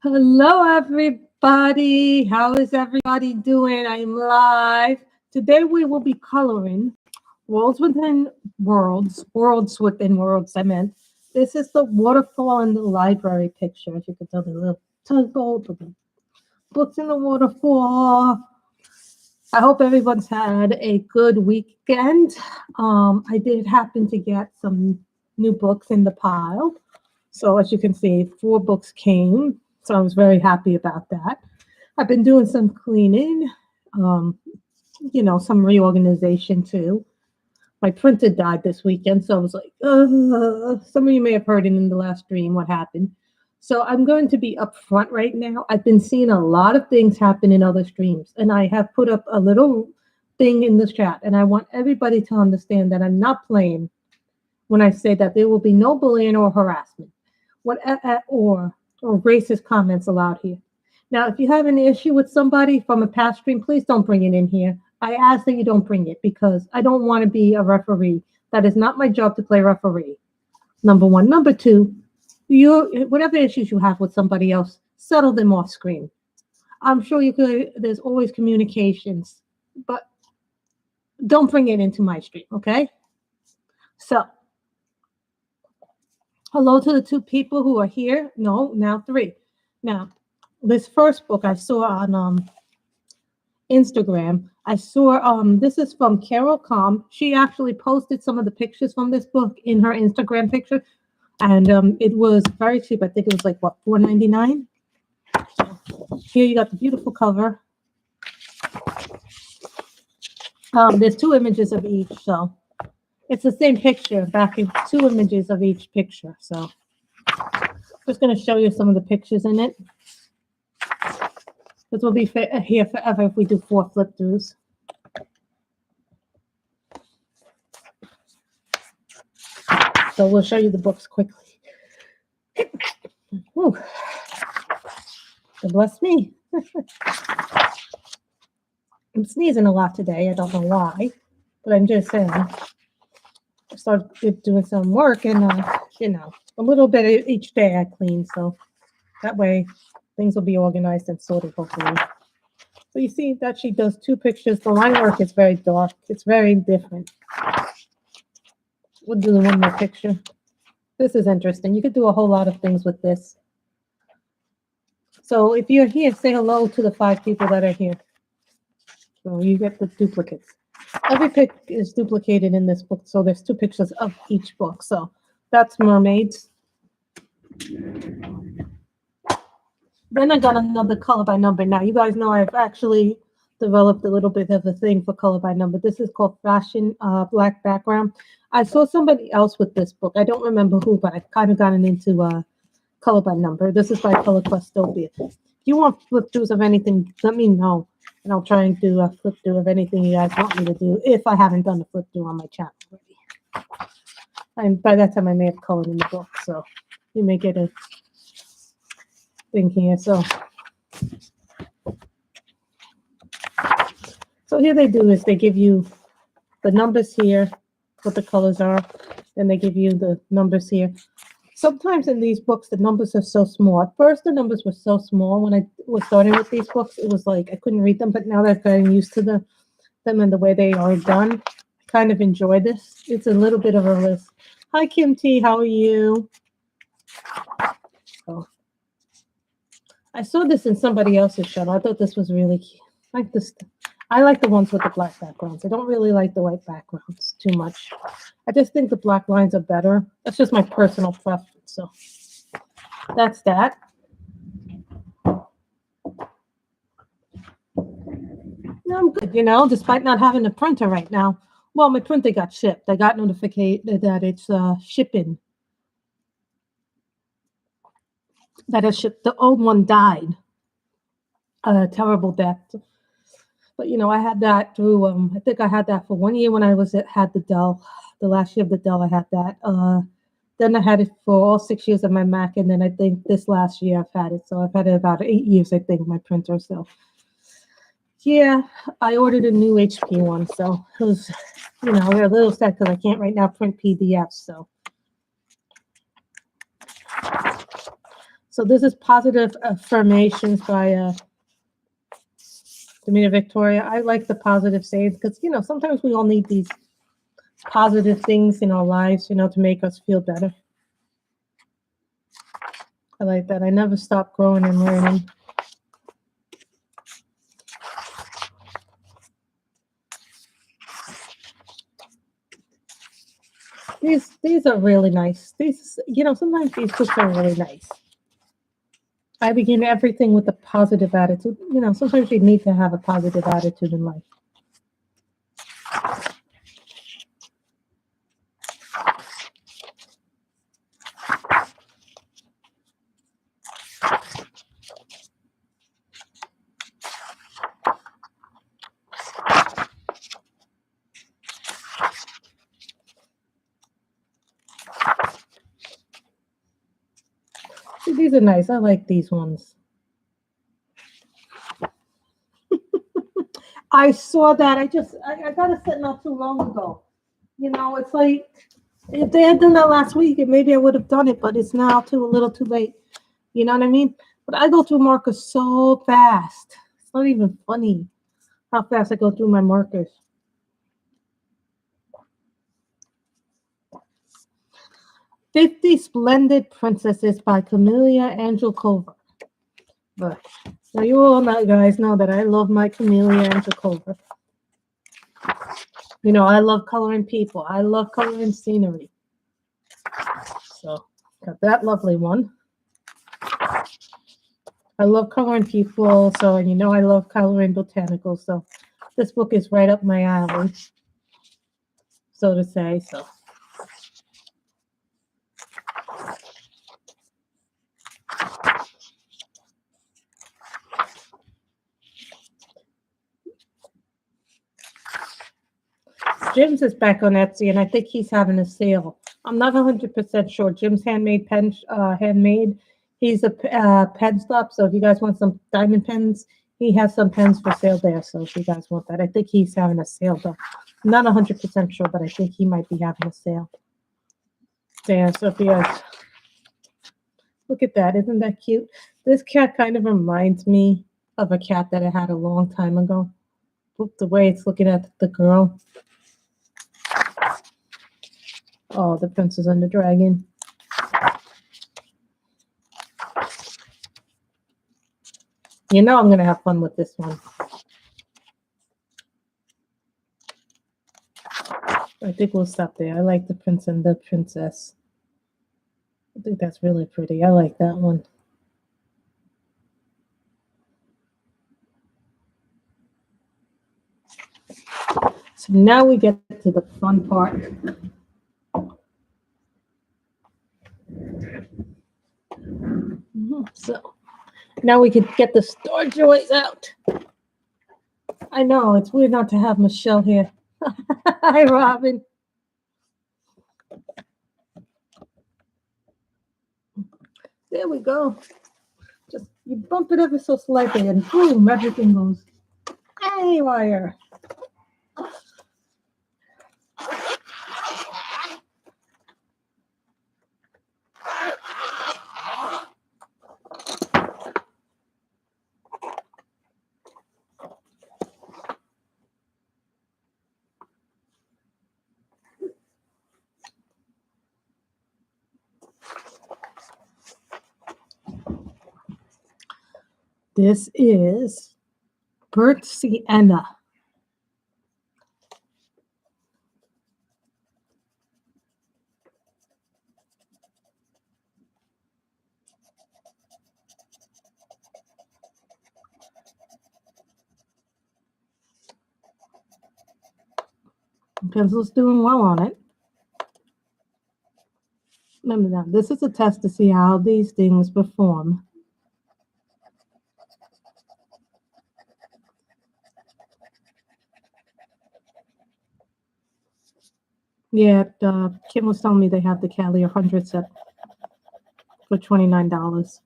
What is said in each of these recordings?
Hello, everybody. How is everybody doing? I'm live. Today we will be coloring worlds within worlds, worlds within worlds. I meant this is the waterfall in the library picture. As you can tell, the little tugboat, the books in the waterfall. I hope everyone's had a good weekend. I did happen to get some new books in the pile. So as you can see, 4 books came. So I was very happy about that. I've been doing some cleaning, um, some reorganization too. My printer died this weekend, so I was like, some of you may have heard it in the last stream what happened. So I'm going to be upfront right now. I've been seeing a lot of things happen in other streams, and I have put up a little thing in the chat, and I want everybody to understand that I'm not playing when I say that there will be no bullying or harassment, or racist comments allowed here. Now, if you have an issue with somebody from a past stream, please don't bring it in here. I ask that you don't bring it because I don't want to be a referee. That is not my job to play referee. Number one. Number two, whatever issues you have with somebody else, settle them off screen. I'm sure you could. There's always communications, but don't bring it into my stream, okay? So, hello to the 2 people who are here. No, now 3. Now, this first book I saw on Instagram. I saw this is from Carol Com. She actually posted some of the pictures from this book in her Instagram picture, and it was very cheap. I think it was like what, $4.99. Here you got the beautiful cover. There's 2 images of each, so it's the same picture, backing 2 images of each picture. So just going to show you some of the pictures in it. This will be here forever if we do 4 flip throughs. So we'll show you the books quickly. Ooh. God bless me. I'm sneezing a lot today. I don't know why, but I'm just saying. I started doing some work, and a little bit each day I clean, so that way things will be organized and sorted, hopefully. So you see that she does 2 pictures. The line work is very dark. It's very different. We'll do one more picture. This is interesting. You could do a whole lot of things with this. So if you're here, say hello to the 5 people that are here. So you get the duplicates. Every pic is duplicated in this book. So there's 2 pictures of each book. So that's Mermaids. Then I got another color by number. Now, you guys know I've actually developed a little bit of a thing for color by number. This is called Fashion Black Background. I saw somebody else with this book. I don't remember who, but I've kind of gotten into color by number. This is by Color Questopia. If you want flip throughs of anything, let me know, and I'll try and do a flip through of anything you guys want me to do if I haven't done a flip through on my channel already. And by that time, I may have colored in the book, so you may get a thing here. So here they do is they give you the numbers here, what the colors are, then they give you the numbers here. Sometimes in these books, the numbers are so small. At first, the numbers were so small when I was starting with these books. It was like I couldn't read them, but now that I've gotten used to them and the way they are done, I kind of enjoy this. It's a little bit of a list. Hi, Kim T. How are you? Oh. I saw this in somebody else's channel. I thought this was really cute. Like this. I like the ones with the black backgrounds. I don't really like the white backgrounds too much. I just think the black lines are better. That's just my personal preference. So that's that. I'm good, despite not having a printer right now. Well, my printer got shipped. I got notification that it's shipping. That is shipped. The old one died. A terrible death. But I had that through. I think I had that for 1 year when I had the Dell. The last year of the Dell, I had that. Then I had it for all 6 years of my Mac, and then I think this last year I've had it. So I've had it about 8 years, I think, my printer. So yeah, I ordered a new HP one. So it was, they're a little sad because I can't right now print PDFs. So So this is Positive Affirmations by Damita Victoria. I like the positive sayings because, you know, sometimes we all need these positive things in our lives, you know, to make us feel better. I like that. I never stop growing and learning. These are really nice. These, you know, sometimes these books are really nice. I begin everything with a positive attitude. You know, sometimes you need to have a positive attitude in life. See, these are nice. I like these ones. I saw that. I got a set not too long ago. You know, it's like if they had done that last week, maybe I would have done it, but it's now a little too late. You know what I mean? But I go through markers so fast. It's not even funny how fast I go through my markers. 50 Splendid Princesses by Kameliya Angelkova. But now you all know, guys know that I love my Kameliya Angelkova. You know, I love coloring people. I love coloring scenery. So got that lovely one. I love coloring people, so, and you know I love coloring botanicals, so this book is right up my alley, so to say. So Jim's is back on Etsy, and I think he's having a sale. I'm not 100% sure. Jim's handmade pen, handmade. He's a pen stop, so if you guys want some diamond pens, he has some pens for sale there. So if you guys want that, I think he's having a sale though. I'm not 100% sure, but I think he might be having a sale. Yeah, so if you guys look at that, isn't that cute? This cat kind of reminds me of a cat that I had a long time ago. Look the way it's looking at the girl. Oh, the Princess and the Dragon. You know I'm going to have fun with this one. I think we'll stop there. I like the Prince and the Princess. I think that's really pretty. I like that one. So now we get to the fun part. So now we can get the star joys out. I know, it's weird not to have Michelle here. Hi, Robin. There we go. Just you bump it ever so slightly and boom, everything goes haywire. This is Burnt Sienna. Pencil's doing well on it. Remember that. This is a test to see how these things perform. Yeah, Kim was telling me they have the Kameliya 100 set for $29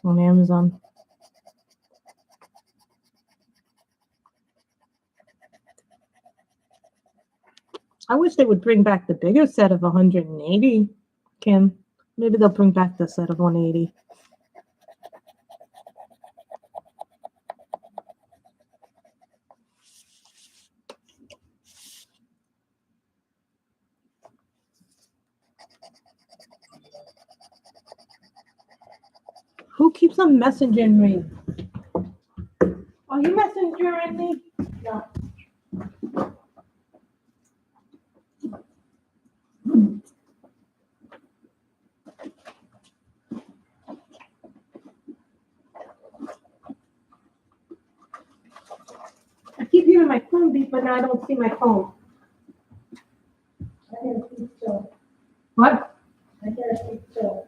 on Amazon. I wish they would bring back the bigger set of 180, Kim. Maybe they'll bring back the set of 180. Who keeps on messaging me? Are you messaging me? No. I keep hearing my phone beep, but now I don't see my phone. I gotta keep still. What? I gotta keep still.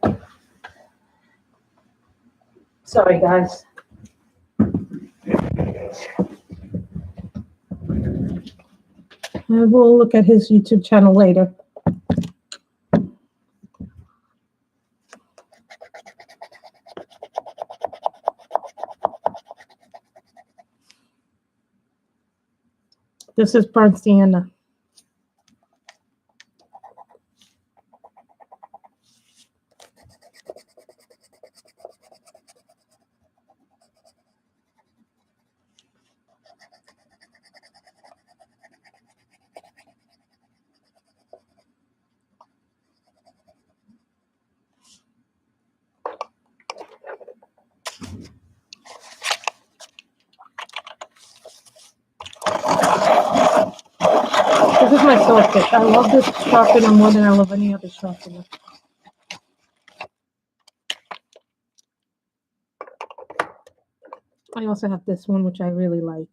Sorry, guys. I will look at his YouTube channel later. This is burnt sienna. This is my swordfish. I love this sharpener more than I love any other sharpener. I also have this one, which I really like.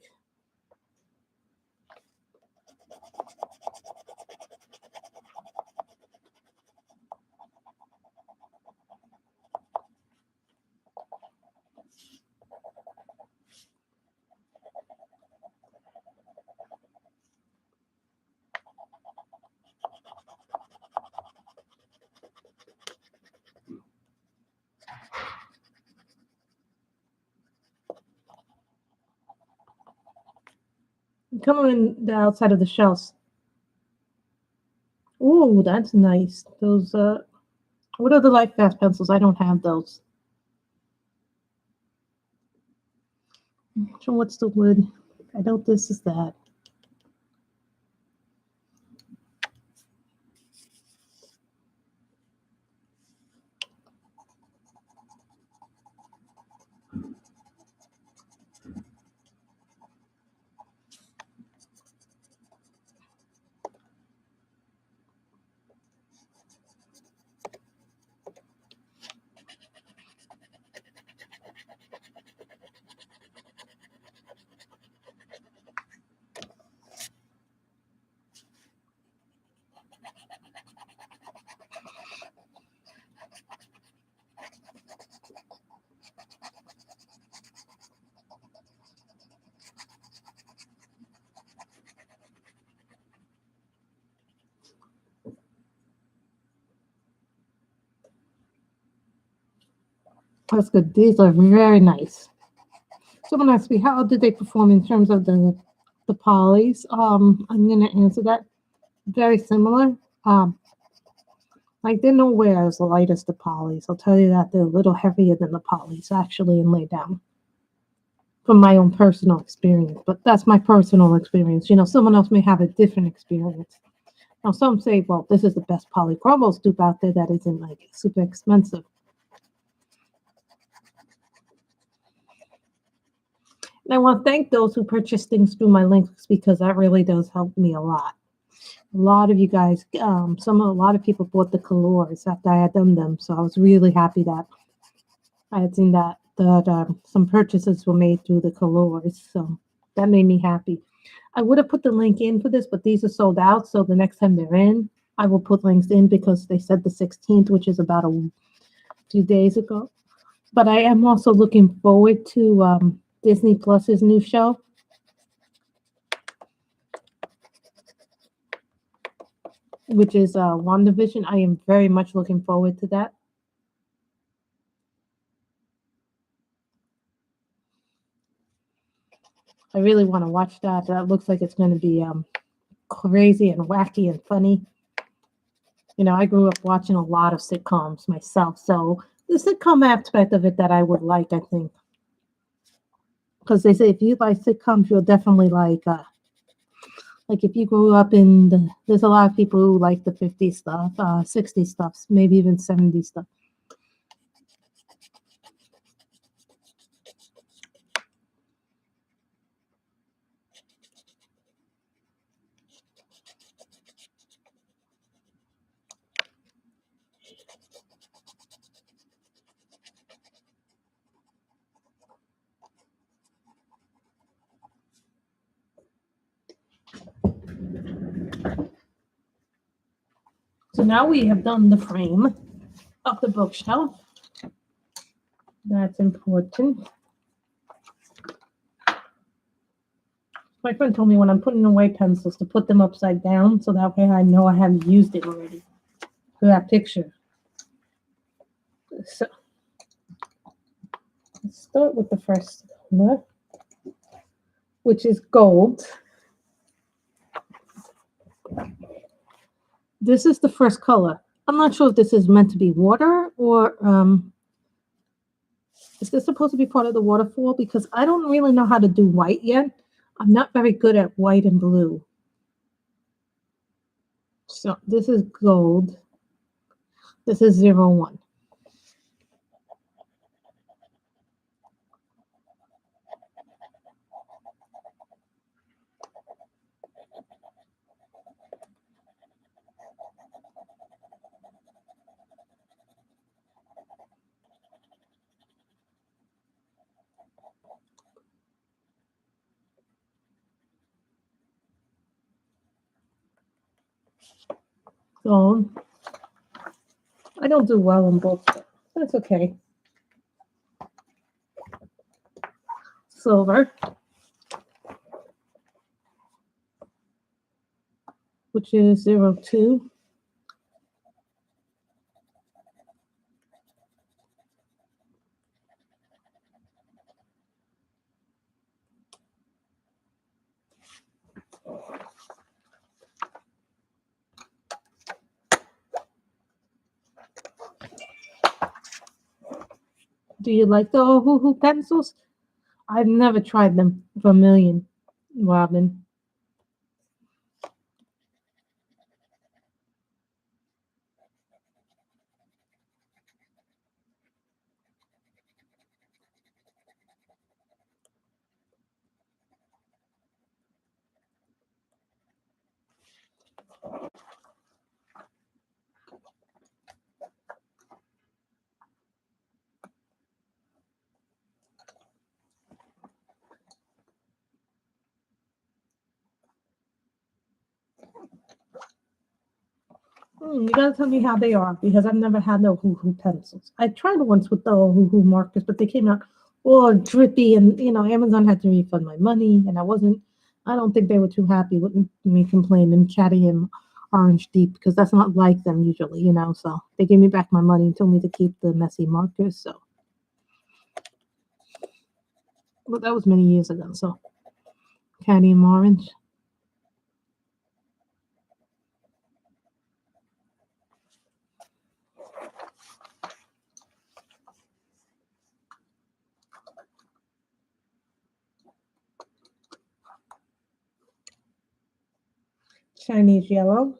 Coloring the outside of the shells. Oh, that's nice. Those, what are the light fast pencils? I don't have those. So what's the wood? I know this is that. That's good. These are very nice. Someone asked me, how did they perform in terms of the polys? I'm going to answer that. Very similar. Like they're nowhere as light as the polys. I'll tell you that they're a little heavier than the polys actually in lay down. From my own personal experience, but that's my personal experience. You know, someone else may have a different experience. Now, some say, well, this is the best polychromos dupe out there that isn't like super expensive. And I want to thank those who purchase things through my links because that really does help me a lot. A lot of you guys, a lot of people bought the colors after I had done them, so I was really happy that I had seen that some purchases were made through the colors, so that made me happy. I would have put the link in for this, but these are sold out, so the next time they're in, I will put links in because they said the 16th, which is about a few days ago. But I am also looking forward to Disney Plus's new show. Which is WandaVision. I am very much looking forward to that. I really want to watch that. That looks like it's going to be crazy and wacky and funny. You know, I grew up watching a lot of sitcoms myself, so the sitcom aspect of it that I would like, I think, because they say if you like sitcoms, you'll definitely like if you grew up in there's a lot of people who like the 50s stuff, 60s stuff, maybe even 70s stuff. So now we have done the frame of the bookshelf. That's important. My friend told me when I'm putting away pencils to put them upside down so that way I know I haven't used it already for that picture. So let's start with the first color, which is gold. This is the first color. I'm not sure if this is meant to be water or is this supposed to be part of the waterfall? Because I don't really know how to do white yet. I'm not very good at white and blue. So this is gold. This is 01. Gold. I don't do well in both. That's okay. Silver, which is 02. Do you like the Ohuhu pencils? I've never tried them. Vermilion, Robin. You gotta tell me how they are because I've never had the Ohuhu pencils. I tried once with the Ohuhu markers, but they came out all drippy, and Amazon had to refund my money, and I don't think they were too happy with me complaining Chatty and Orange Deep because that's not like them usually. So they gave me back my money and told me to keep the messy markers. So, but that was many years ago. So, Caddy and Orange. Chinese yellow.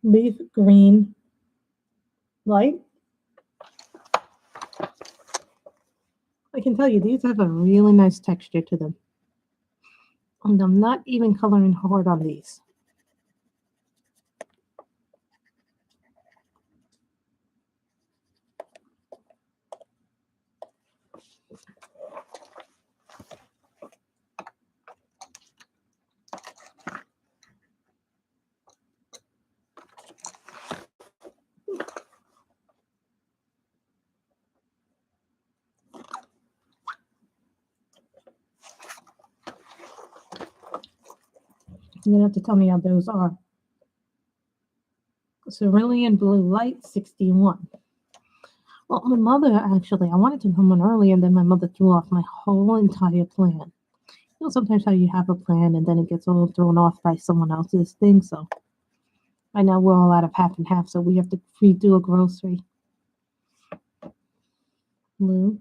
Leaf green. Light. I can tell you these have a really nice texture to them. And I'm not even coloring hard on these. You're gonna have to tell me how those are. Cerulean Blue Light 61. Well, my mother actually, I wanted to come on earlier, and then my mother threw off my whole entire plan. You know, sometimes how you have a plan and then it gets all thrown off by someone else's thing. So right now we're all out of half and half, so we have to redo a grocery. Blue.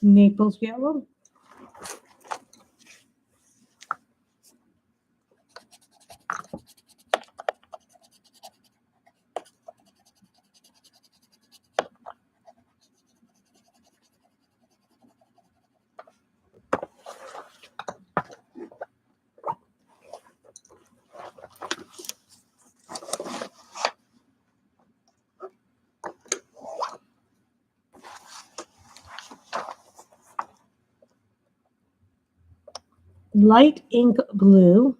Naples yellow. Light ink blue.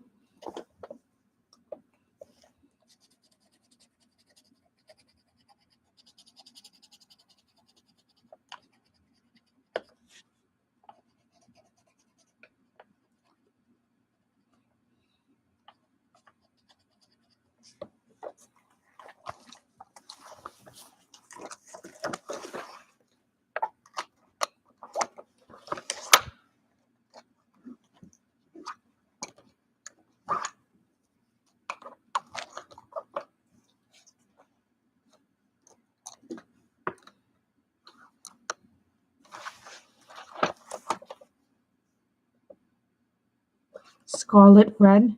Scarlet red.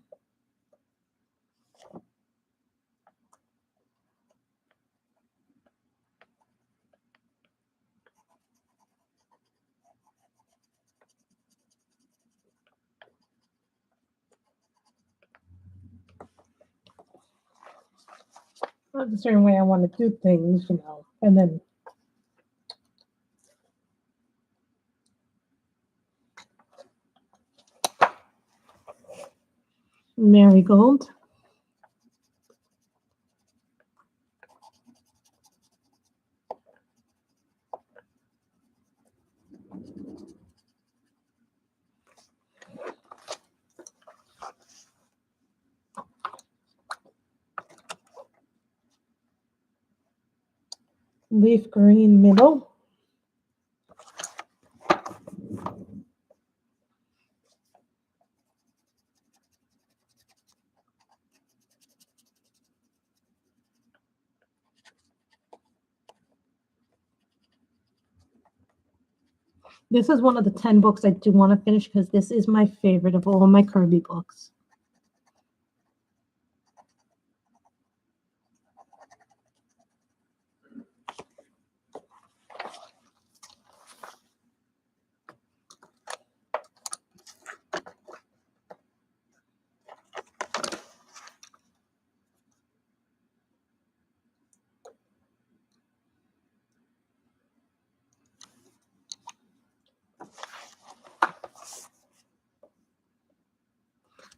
That's a certain way I want to do things, you know, and then marigold. Leaf green middle. This is one of the 10 books I do want to finish because this is my favorite of all my Kirby books.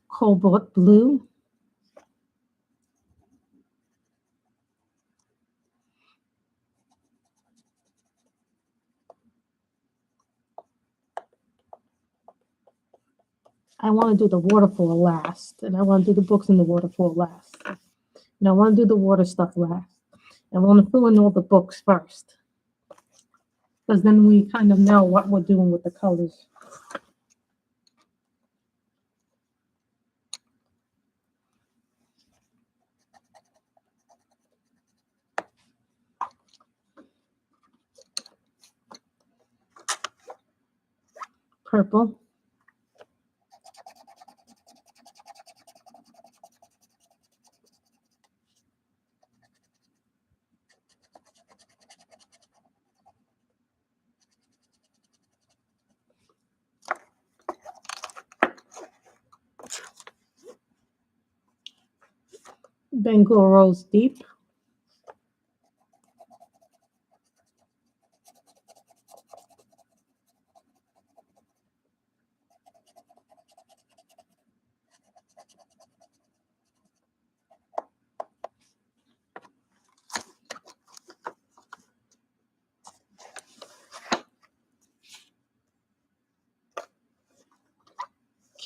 Cobalt blue. I want to do the waterfall last, and I want to do the books in the waterfall last. And I want to do the water stuff last. I want to fill in all the books first, because then we kind of know what we're doing with the colors. Purple. Bengal rose deep.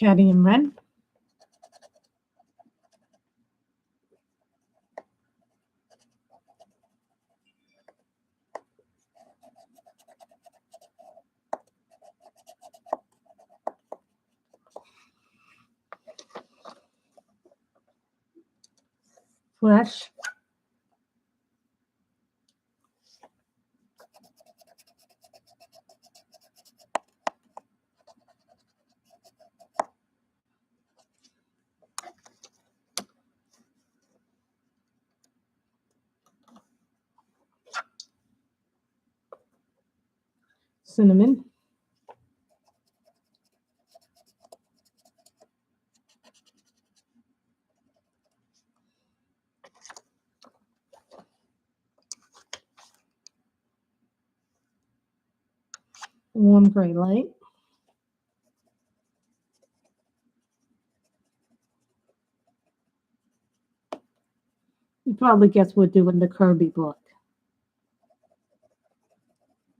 cadmium red, flesh, cinnamon, warm gray light, you probably guess we're doing the Kirby book.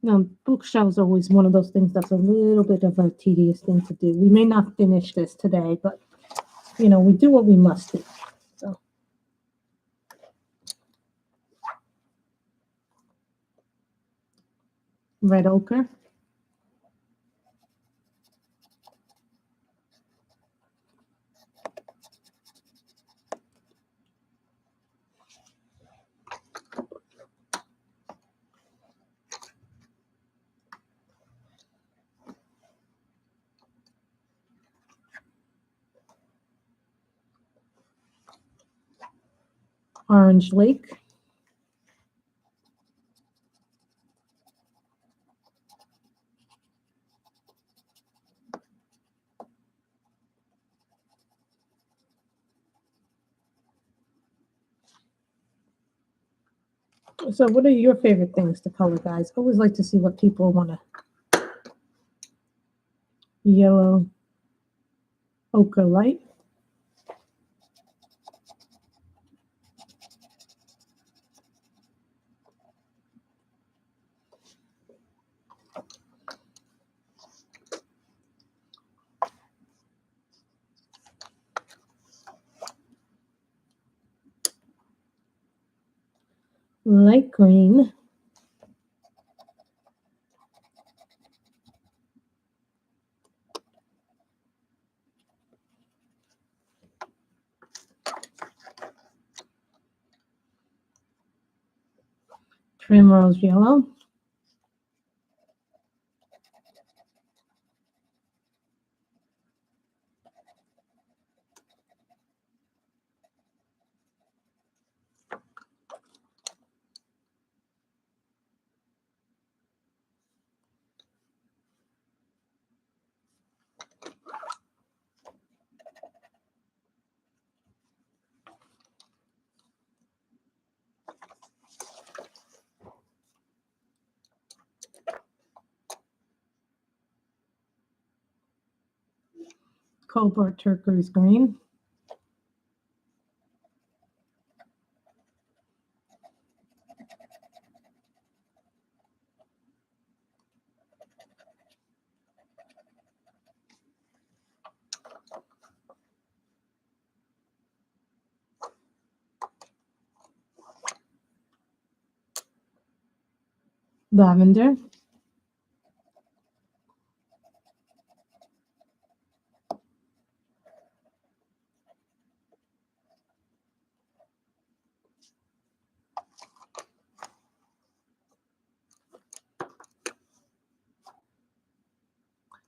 Now, bookshelves are always one of those things that's a little bit of a tedious thing to do. We may not finish this today, but, you know, we do what we must do. So, red ochre, orange lake, so what are your favorite things to color, guys? I always like to see what people want to. Yellow ochre light, light green, primrose yellow, cobalt turquoise green, lavender,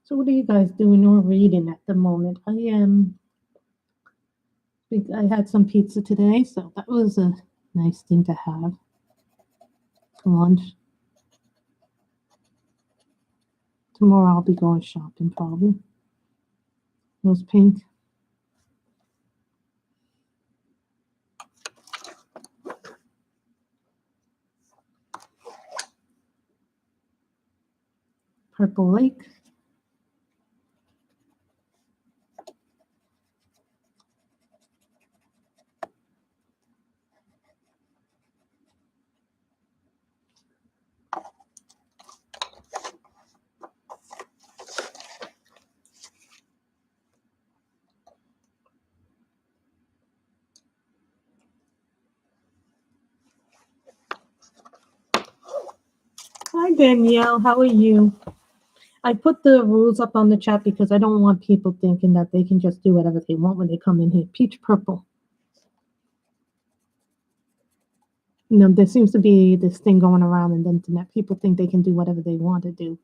so what are you guys doing or reading at the moment? I had some pizza today, so that was a nice thing to have for lunch. Tomorrow I'll be going shopping probably. Rose pink. Purple lake. Danielle, how are you? I put the rules up on the chat because I don't want people thinking that they can just do whatever they want when they come in here. Peach purple. You know, there seems to be this thing going around on the internet. People think they can do whatever they want to do.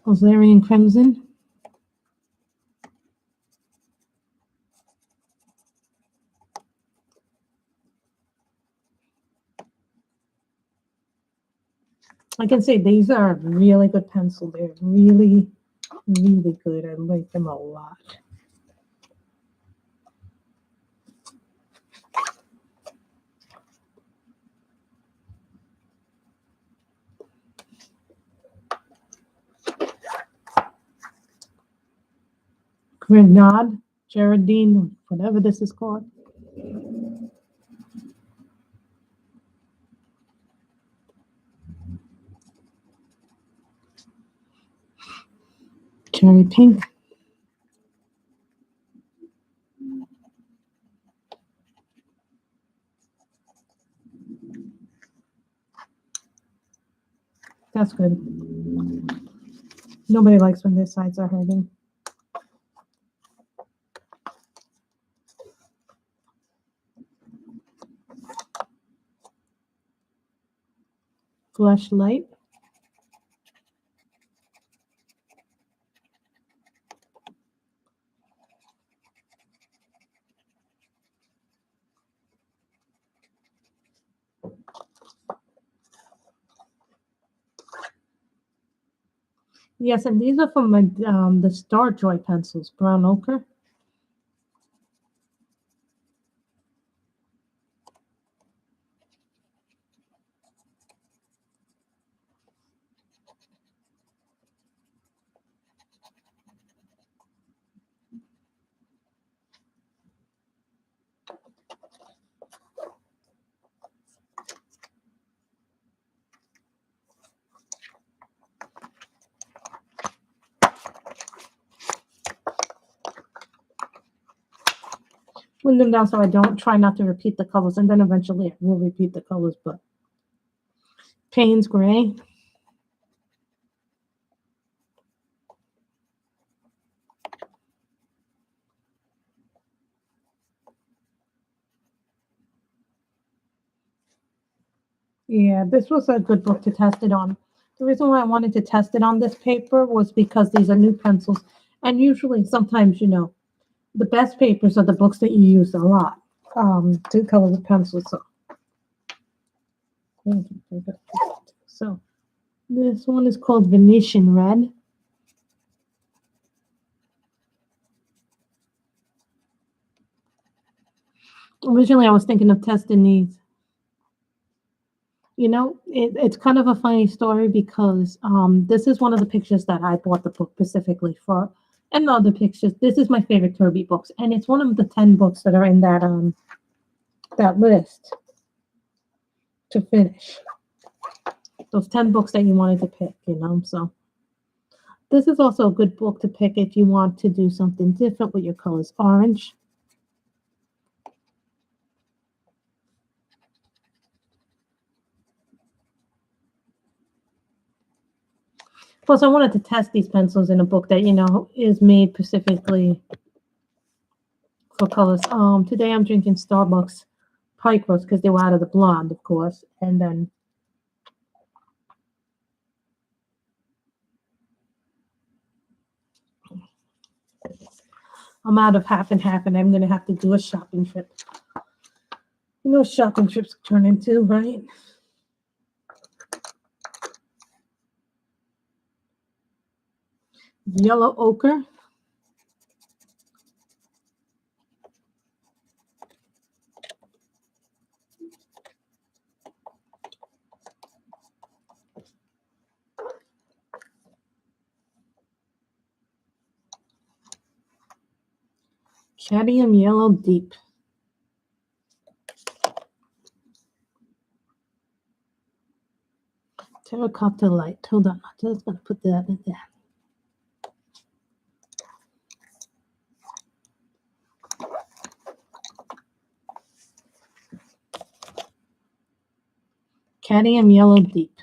Rosarian Crimson. I can say these are really good pencils. They're really, really good. I like them a lot. Grenade, Geraldine, whatever this is called. Cherry pink. That's good. Nobody likes when their sides are hurting. Flashlight. Yes, and these are from my, the Star Joy pencils, brown ochre. Put them down so I don't try not to repeat the colors, and then eventually I will repeat the colors, but Payne's Gray. Yeah, this was a good book to test it on. The reason why I wanted to test it on this paper was because these are new pencils, and usually sometimes, you know, the best papers are the books that you use a lot to color with pencils. So this one is called Venetian Red. Originally, I was thinking of testing these. You know, it's kind of a funny story because this is one of the pictures that I bought the book specifically for. And the other pictures, this is my favorite Kirby books, and it's one of the 10 books that are in that that list to finish. Those 10 books that you wanted to pick, you know. So this is also a good book to pick if you want to do something different with your colors. Orange. Plus, I wanted to test these pencils in a book that, you know, is made specifically for colors. Today I'm drinking Starbucks Pike Roast because they were out of the blonde, of course. And then I'm out of half and half, and I'm going to have to do a shopping trip. You know what shopping trips turn into, right? Yellow ochre. Cadmium yellow deep. Terracotta light. Hold on. I'm just going to put that in there. Cadmium yellow deep.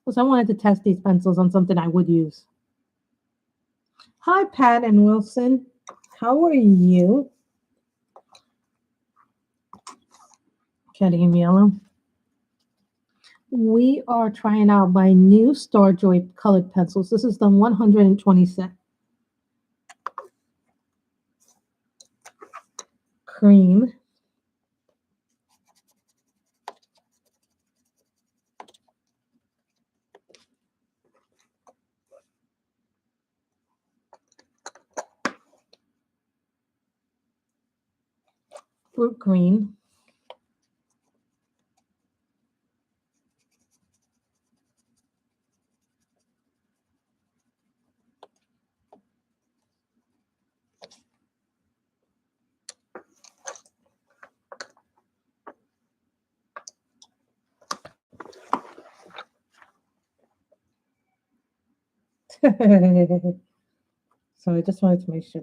Because I wanted to test these pencils on something I would use. Hi, Pat and Wilson. How are you? Cadmium yellow. We are trying out my new Starjoy colored pencils. This is the 120 set. Cream. Fruit green. So I just wanted to make sure.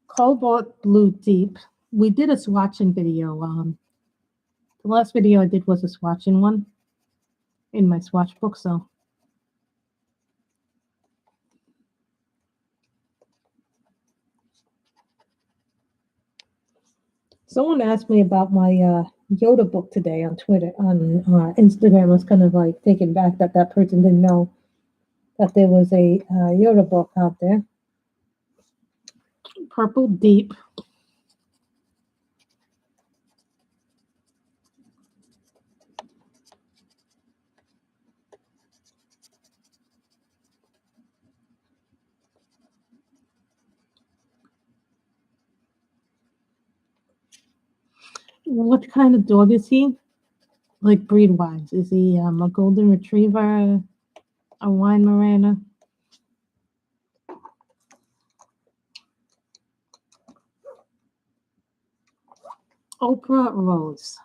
Cobalt blue deep. We did a swatching video. The last video I did was a swatching one in my swatch book. So someone asked me about my Yoda book today on Twitter, on Instagram. I was kind of like taken back that that person didn't know that there was a Yoda book out there. Purple deep. What kind of dog is he? Like breed-wise, is he a golden retriever, a Weimaraner? Oprah Rose.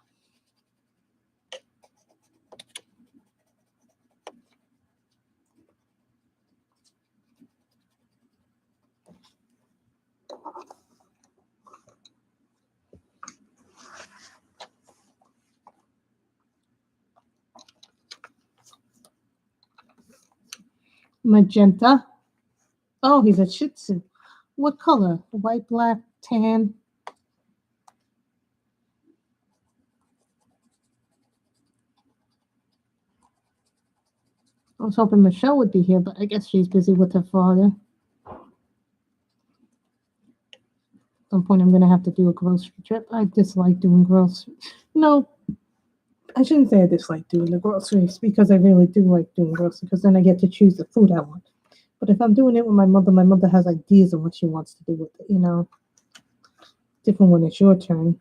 Magenta. Oh, he's a Shih Tzu. What color? White, black, tan? I was hoping Michelle would be here, but I guess she's busy with her father. At some point, I'm going to have to do a grocery trip. I dislike doing groceries. No, I shouldn't say I dislike doing the groceries because I really do like doing groceries because then I get to choose the food I want. But if I'm doing it with my mother has ideas of what she wants to do with it, you know. Different when it's your turn.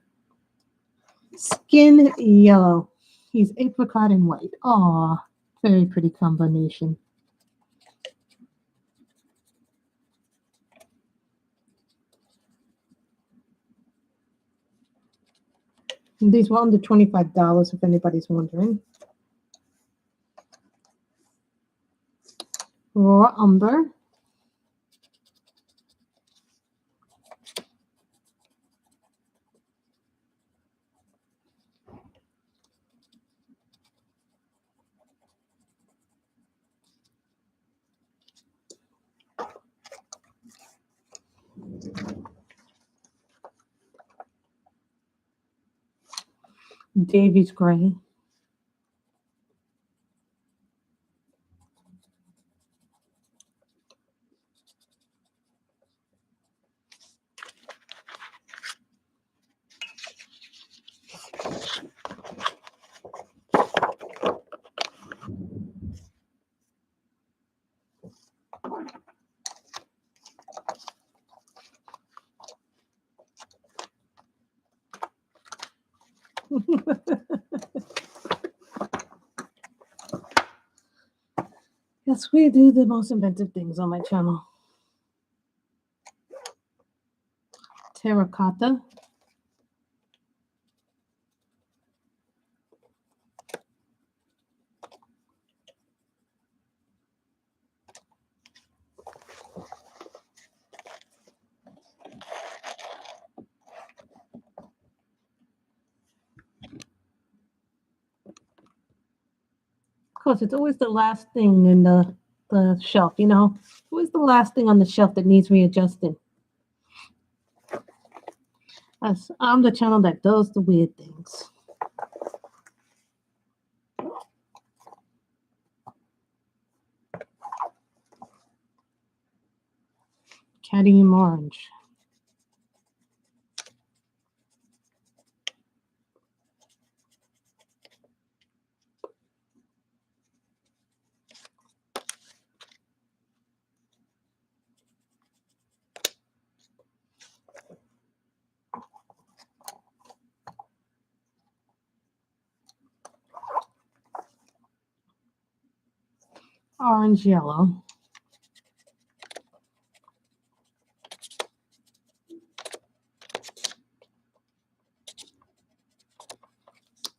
Skin yellow. He's apricot and white. Aw, very pretty combination. And these were under $25 if anybody's wondering. Raw umber. Davies gray. Yes, we do the most inventive things on my channel. Terracotta. Of course, it's always the last thing in the shelf, you know? Always the last thing on the shelf that needs readjusting. I'm the channel that does the weird things. Cadmium orange. Orange yellow.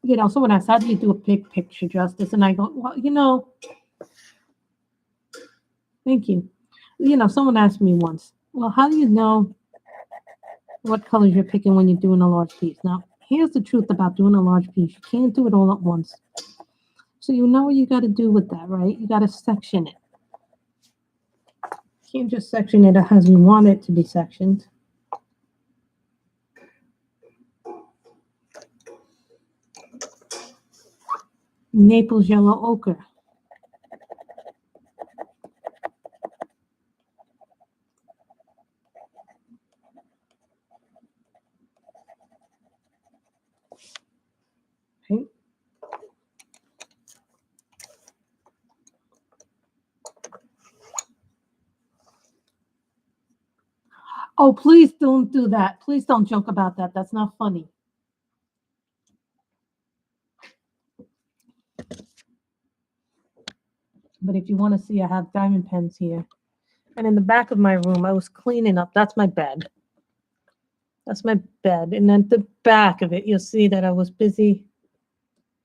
You know, someone asked, how do you do a big picture justice? And I go, well, you know, thank you. You know, someone asked me once, well, how do you know what colors you're picking when you're doing a large piece? Now, here's the truth about doing a large piece. You can't do it all at once. So you know what you got to do with that, right? You got to section it. You can't just section it as you want it to be sectioned. Naples yellow ochre. Okay. Oh, please don't do that. Please don't joke about that. That's not funny. But if you want to see, I have diamond pens here. And in the back of my room, I was cleaning up. That's my bed. That's my bed. And then the back of it, you'll see that I was busy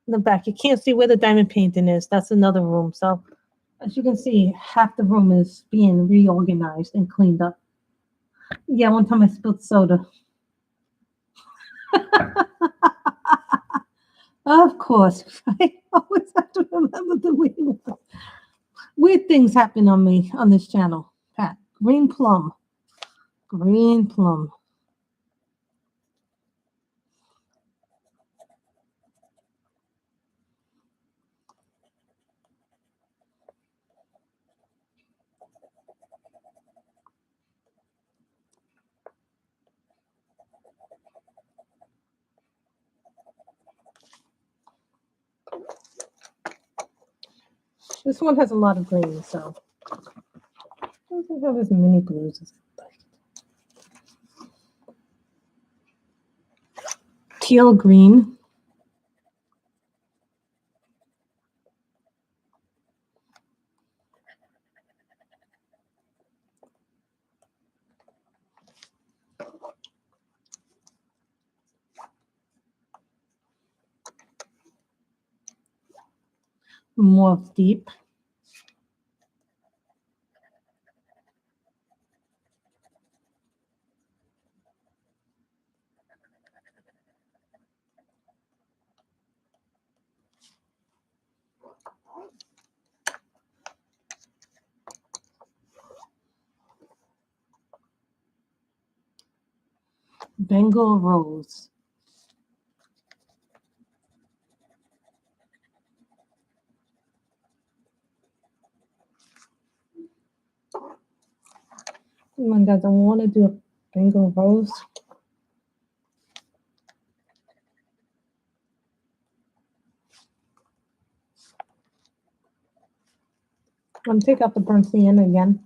in the back. You can't see where the diamond painting is. That's another room. So as you can see, half the room is being reorganized and cleaned up. Yeah, one time I spilled soda. Of course. I always have to remember the weird things happen on me on this channel. Pat, green plum. Green plum. This one has a lot of green, so I doesn't have as many blues as I'd like. Teal green. Mauve deep. Bengal rose. Anyone doesn't want to do a Bengal rose? I'm going to take out the burnt sienna again.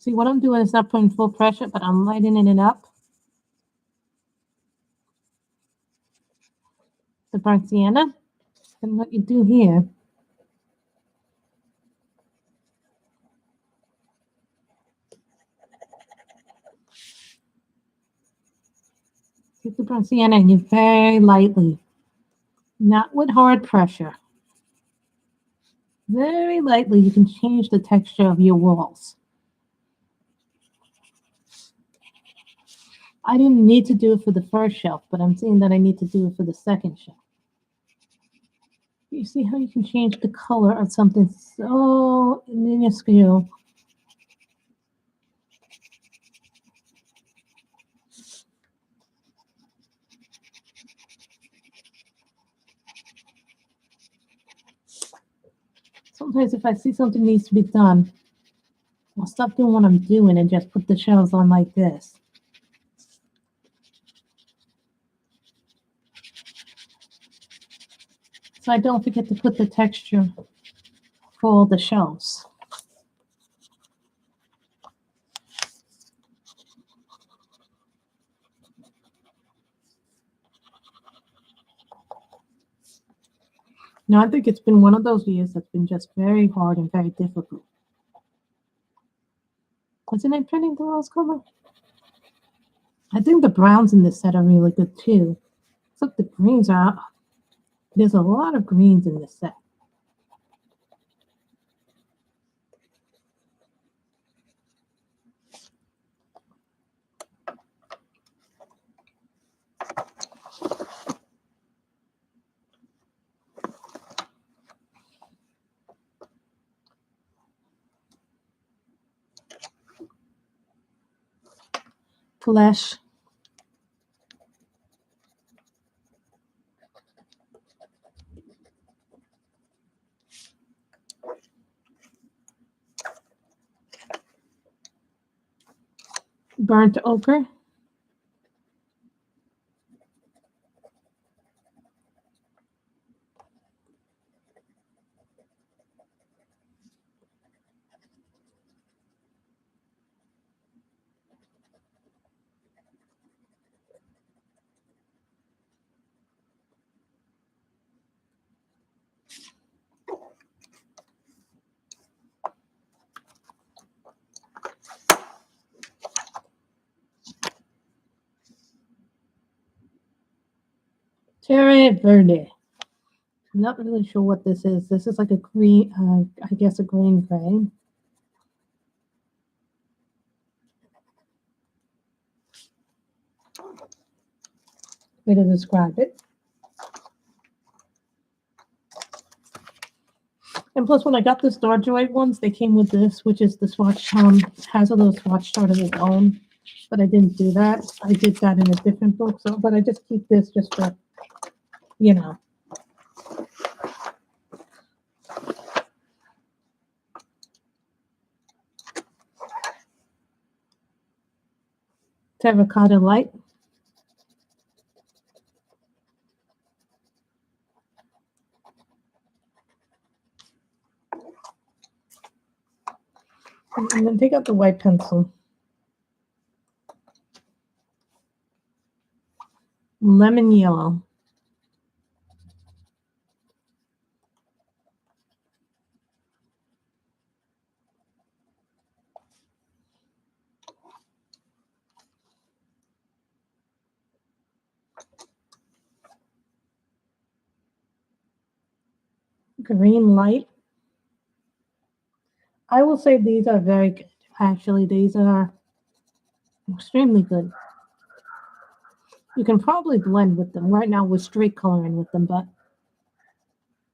See, what I'm doing is not putting full pressure, but I'm lightening it up. The burnt sienna. And what you do here, take the burnt sienna and you very lightly, not with hard pressure, very lightly, you can change the texture of your walls. I didn't need to do it for the first shelf, but I'm seeing that I need to do it for the second shelf. You see how you can change the color of something so minuscule. Sometimes if I see something needs to be done, I'll stop doing what I'm doing and just put the shelves on like this. So I don't forget to put the texture for all the shelves. Now, I think it's been one of those years that's been just very hard and very difficult. Wasn't it printing the rose color? I think the browns in this set are really good too. Look, the greens are, there's a lot of greens in this set. Flesh. Burnt ochre. Terre Verde. I'm not really sure what this is. This is like a green, I guess a green gray. Way to describe it. And plus, when I got the Star Joy ones, they came with this, which is the swatch, has a little swatch chart of its own. But I didn't do that. I did that in a different book. So, but I just keep this just for, you know. Terracotta Light. And then take out the white pencil. Lemon yellow. Green light. I will say these are very good. Actually, these are extremely good. You can probably blend with them. Right now, we're straight coloring with them, but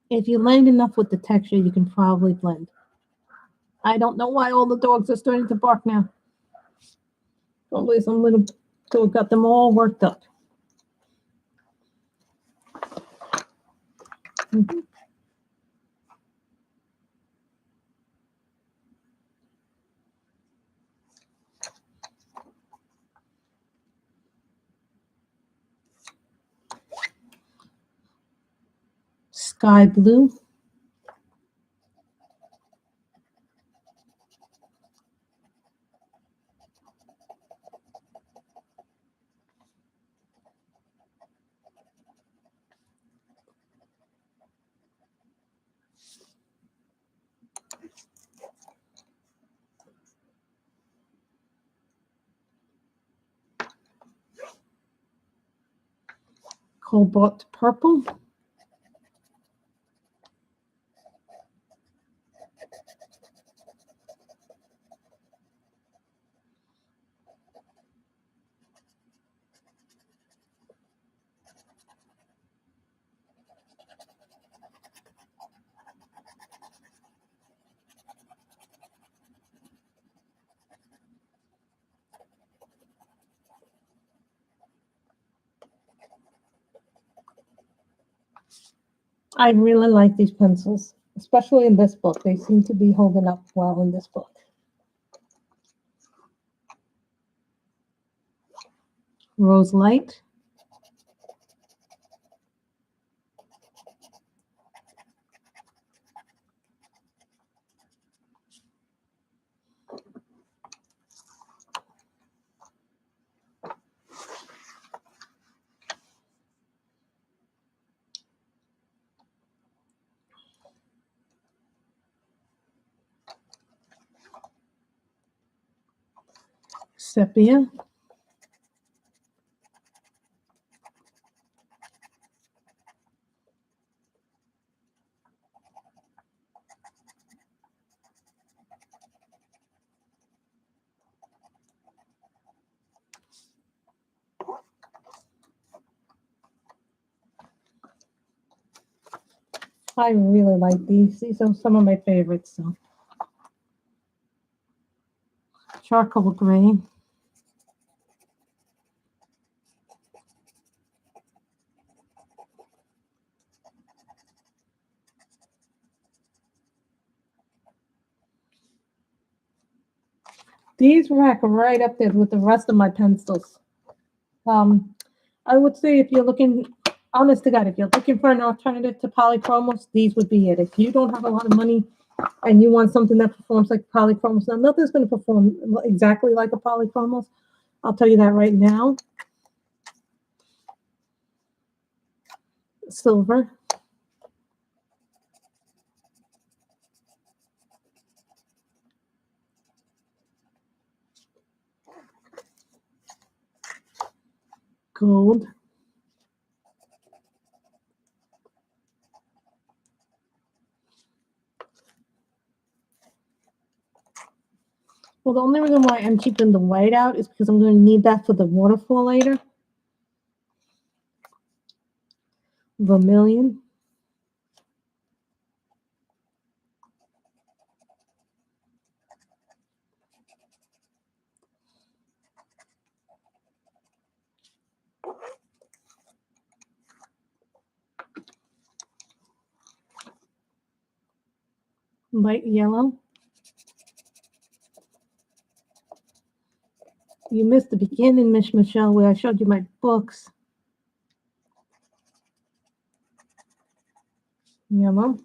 if you blend enough with the texture, you can probably blend. I don't know why all the dogs are starting to bark now. Probably some little dog got them all worked up. Mm-hmm. Sky blue. cobalt purple. I really like these pencils, especially in this book. They seem to be holding up well in this book. Rose Light. Sepia. I really like these. These are some of my favorites. So. Charcoal gray. These rack right up there with the rest of my pencils. I would say if you're looking, honest to God, if you're looking for an alternative to polychromos, these would be it. If you don't have a lot of money and you want something that performs like polychromos, now nothing's going to perform exactly like a polychromos. I'll tell you that right now. Silver. Gold. Well, the only reason why I'm keeping the white out is because I'm going to need that for the waterfall later. Vermilion. Light yellow. You missed the beginning, Miss Michelle, where I showed you my books. Yellow.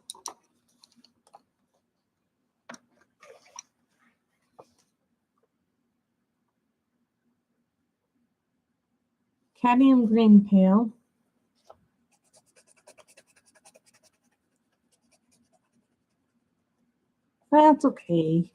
Cadmium green pale. That's okay.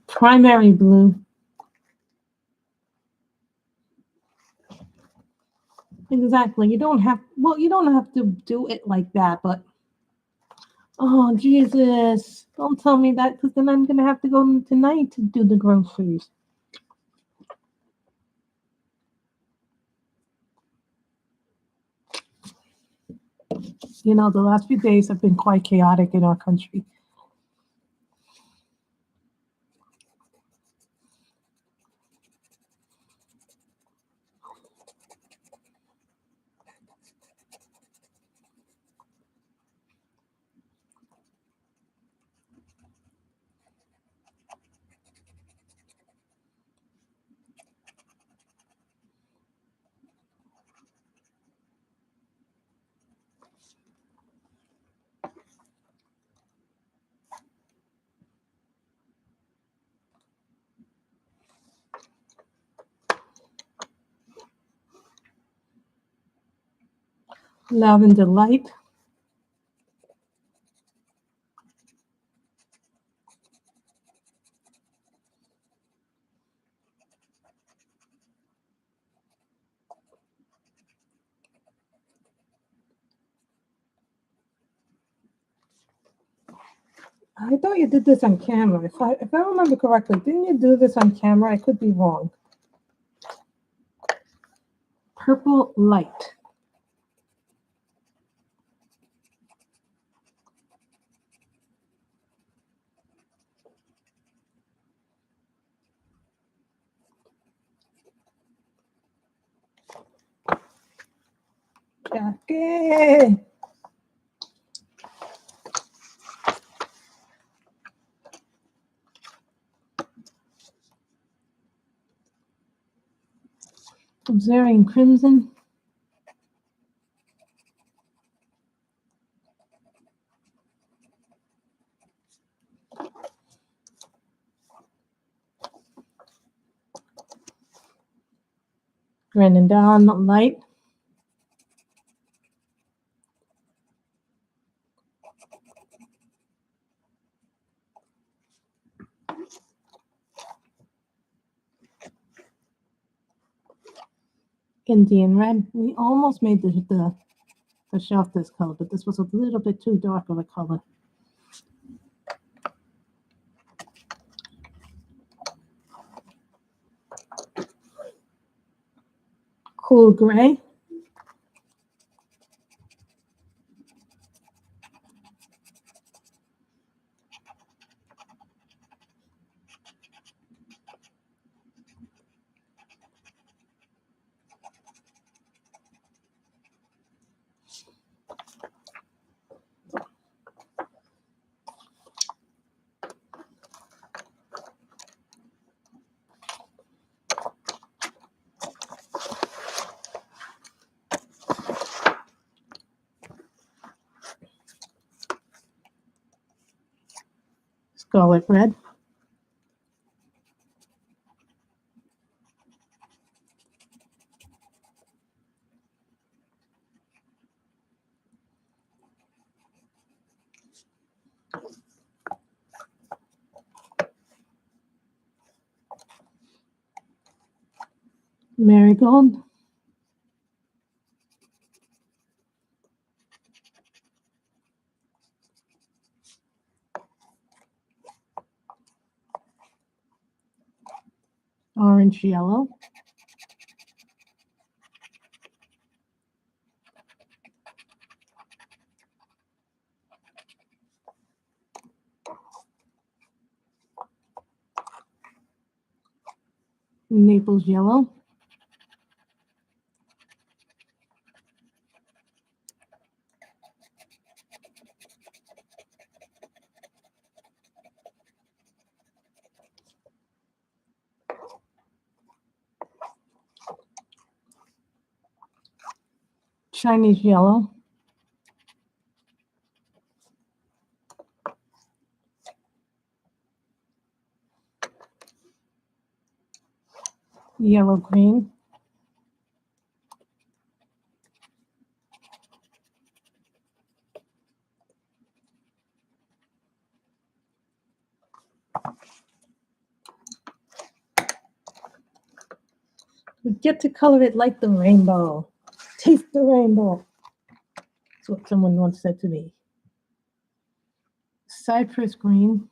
Primary blue. Exactly. You don't have, well, you don't have to do it like that, but oh, Jesus. Don't tell me that because then I'm going to have to go tonight to do the groceries. You know, the last few days have been quite chaotic in our country. Lavender light. I thought you did this on camera. If I remember correctly, didn't you do this on camera? I could be wrong. Purple light. Jackie. Observing crimson. Running down light. Indian red. We almost made the shelf this color, but this was a little bit too dark of a color. Cool gray. Scarlet red. Marigold. Orange yellow. Naples yellow. Chinese yellow. Yellow green. We get to color it like the rainbow. Taste the rainbow. That's what someone once said to me. Cypress green.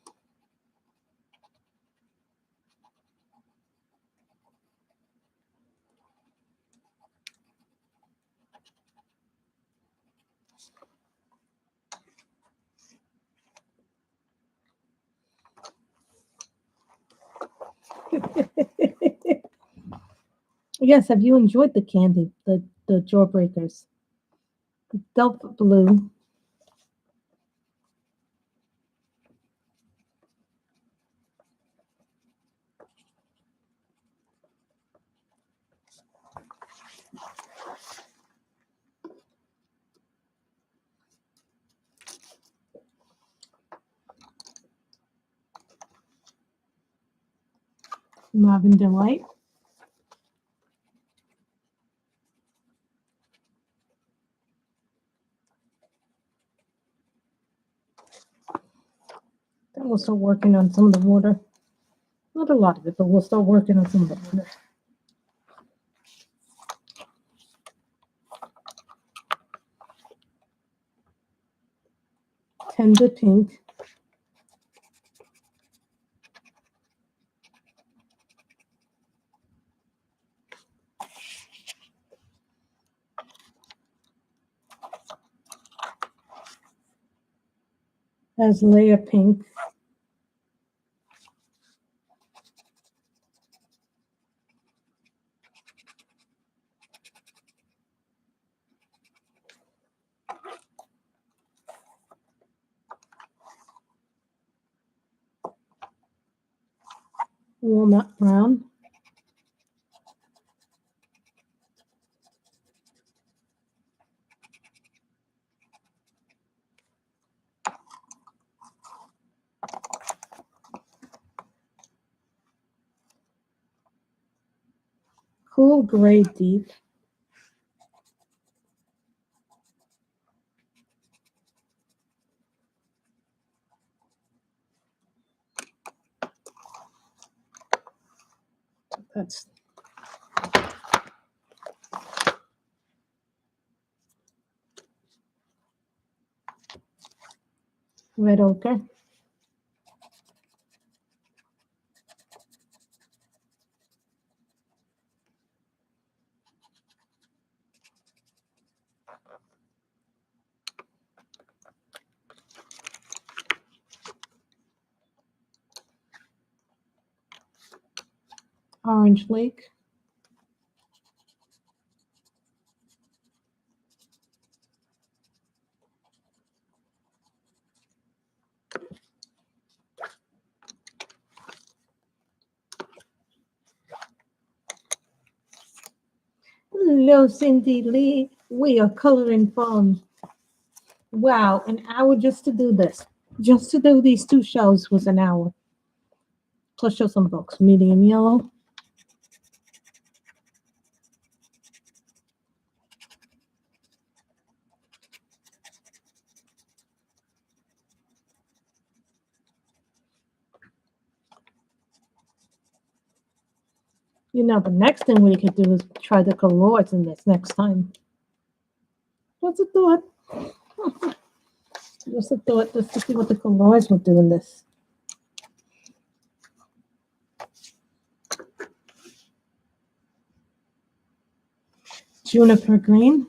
Yes, have you enjoyed the candy, the jawbreakers? Delta blue. Lavender light. we'll start working on some of the water. Not a lot of it, but we'll start working on some of the water. Tender pink. Azalea pink. Walnut brown. Cool gray deep. That's red ochre. Orange lake. Hello, Cindy Lee. We are coloring from, wow, an hour just to do this. Just to do these two shows was an hour. Plus show some books. Medium yellow. You know, the next thing we could do is try the colors in this next time. Just a thought. Just a thought, just to see what the colors will do in this. Juniper green.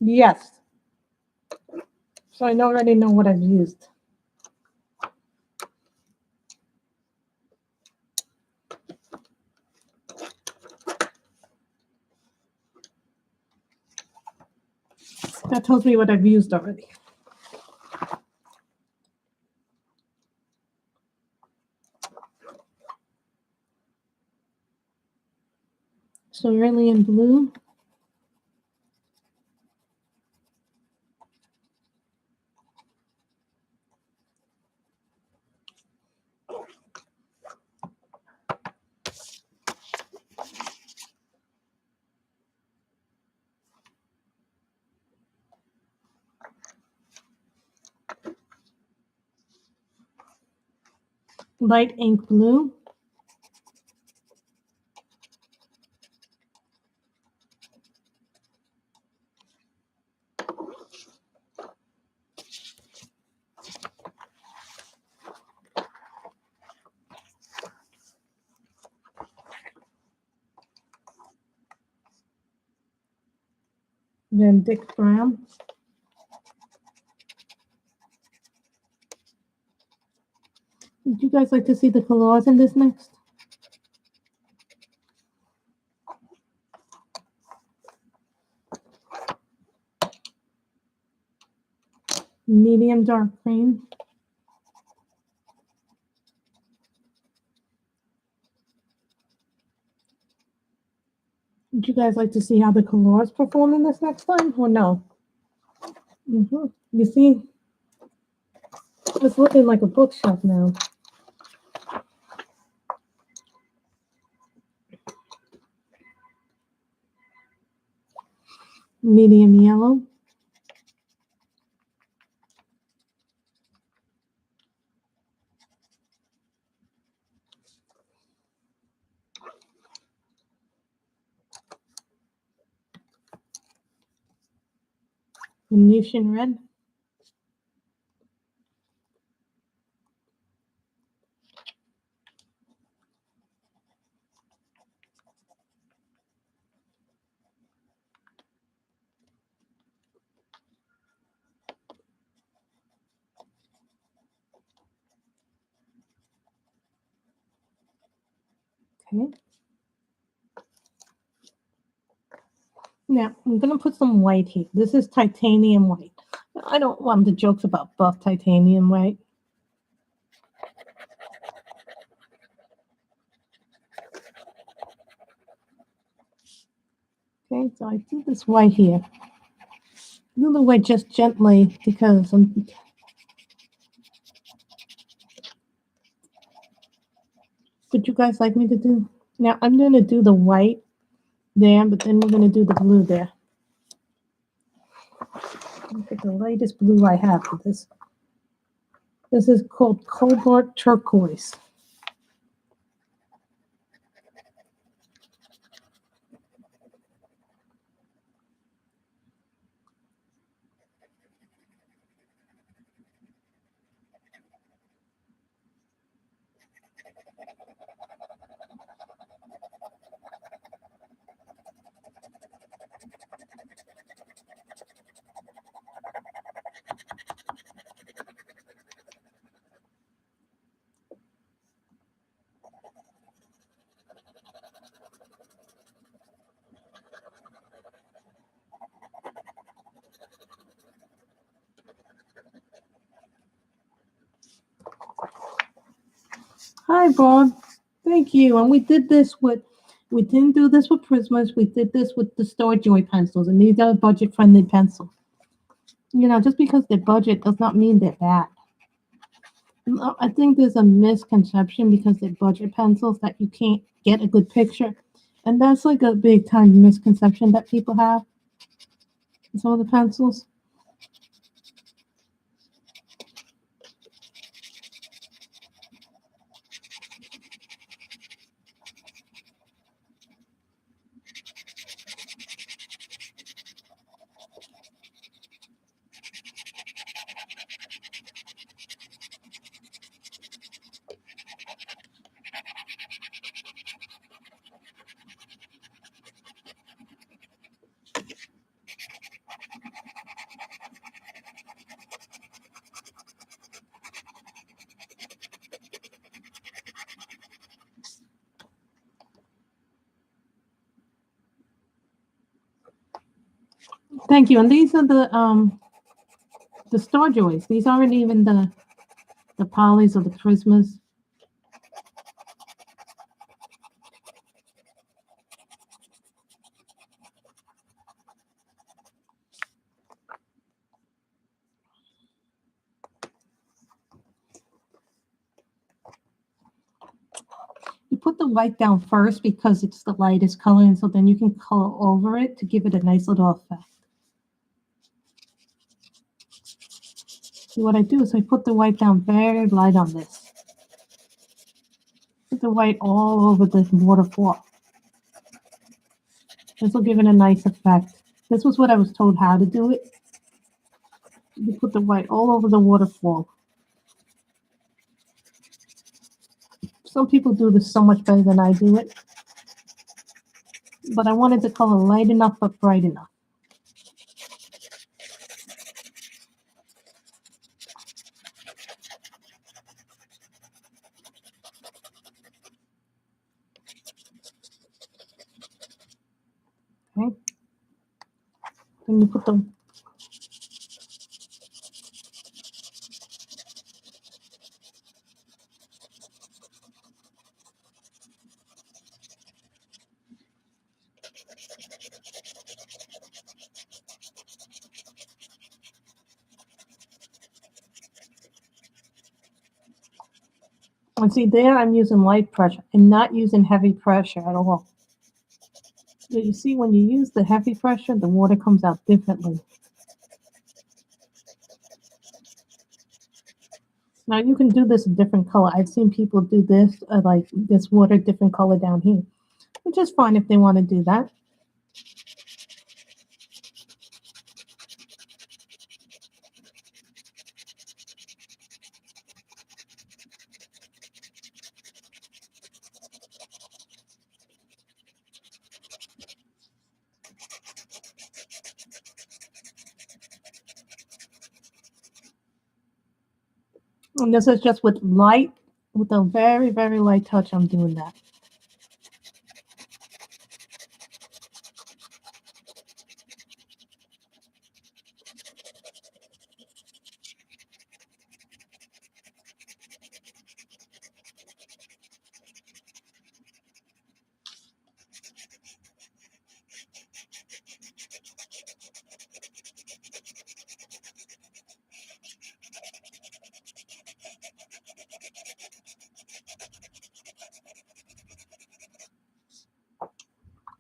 Yes. So I already know what I've used. That tells me what I've used already. Cerulean blue. Light ink blue. Then Dick brown. Would you guys like to see the colors in this next? Medium dark green. Would you guys like to see how the colors perform in this next time or no? You see, It's looking like a bookshelf now. Medium yellow. Venetian red. Okay. Now, I'm going to put some white here. This is titanium white. I don't want the jokes about buff titanium white. Okay, so I do this white here. Do the white just gently because I'm... Would you guys like me to do? Now, I'm going to do the white there, but then we're going to do the blue there. Look at the lightest blue I have for this. This is called Cobalt Turquoise. Hi, Bob. Thank you. And we did this with, we didn't do this with Prismas. We did this with the Store Joy pencils, and these are budget-friendly pencils. You know, just because they're budget does not mean they're bad. I think there's a misconception because they're budget pencils that you can't get a good picture. And that's like a big time misconception that people have with some of the pencils. Thank you. And these are the Star Joys. These aren't even the Polys or the Prismas. You put the white down first because it's the lightest color, and so then you can color over it to give it a nice little effect. See, what I do is I put the white down very light on this. Put the white all over this waterfall. This will give it a nice effect. This was what I was told how to do it. You put the white all over the waterfall. Some people do this so much better than I do it. But I wanted the color light enough but bright enough. Okay. Then you put the And see there, I'm using light pressure. I'm not using heavy pressure at all. So you see, when you use the heavy pressure, the water comes out differently. Now you can do this a different color. I've seen people do this, like this water, different color down here, which is fine if they want to do that. And this is just with light, with a very, very light touch, I'm doing that.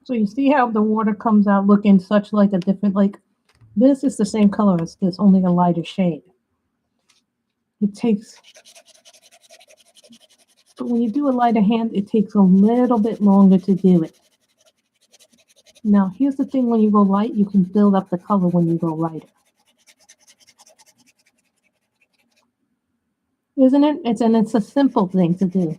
So you see how the water comes out looking such like a different, like this is the same color as this, only a lighter shade. It takes, but when you do a lighter hand, it takes a little bit longer to do it. Now, here's the thing, when you go light, you can build up the color when you go lighter. Isn't it? It's a simple thing to do.